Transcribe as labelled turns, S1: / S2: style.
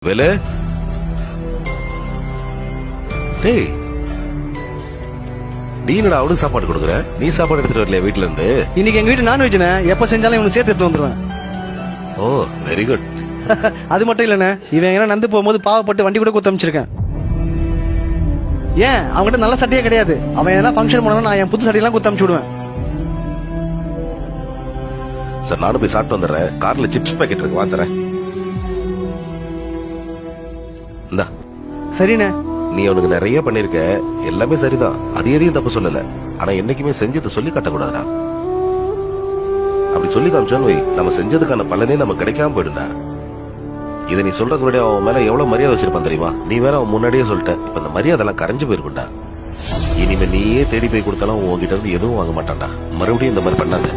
S1: வேலு, டேய், நீ என்னடா அவனுக்கு சாப்பாடு கொடுக்குற? நீ சாப்பாடு எடுத்துட்டு வரலையா வீட்டுல இருந்து?
S2: இன்னைக்கு எங்க வீட்டு நான்வெஜ்ண்ணே, எப்ப செஞ்சாலும் இவனுக்கு சேர்த்து எடுத்து வந்துருவேன்.
S1: ஓ, வெரி குட்.
S2: அது மட்டும் இல்லண்ணே, இவன் எங்கன்னா நந்து போகும்போது பாவப்பட்டு வண்டி கூட கொடுத்து அமைச்சிருக்கேன். ஏன் அவன்கிட்ட நல்ல சட்டையே கிடையாது. அவன் எதனா ஃபங்க்ஷன் போனா நான் என் புது சட்டையெல்லாம் கொடுத்து அமுச்சு விடுவேன்.
S1: சார், நானும் போய் சாப்பிட்டு வந்துடுறேன். கார்ல சிப்ஸ் பாக்கெட் இருக்கு, வாங்குறேன். இந்தா.
S2: சரிண்ணே.
S1: நீ அவனுக்கு நிறைய பண்ணிருக்க, எல்லாமே சரிதான், அது எதையும் தப்பு சொல்லல. ஆனா என்னைக்குமே செஞ்சதை சொல்லி காட்டக்கூடாதுடா. அப்படி சொல்லி காமிச்சோன்னு வை, நம்ம செஞ்சதுக்கான பலனே நம்ம கிடைக்காம போயிடும்டா. இதை நீ சொல்றதுக்கு முன்னாடி அவன் மேல எவ்வளவு மரியாதை வச்சிருப்பான் தெரியுமா? நீ வேற அவன் முன்னாடியே சொல்லிட்ட. இப்ப அந்த மரியாதை எல்லாம் கரைஞ்சு போயிருக்கும்டா. இனிமே நீயே தேடி போய் கொடுத்தாலும் உங்ககிட்ட இருந்து எதுவும் வாங்க மாட்டான்டா. மறுபடியும் இந்த மாதிரி பண்ணாத.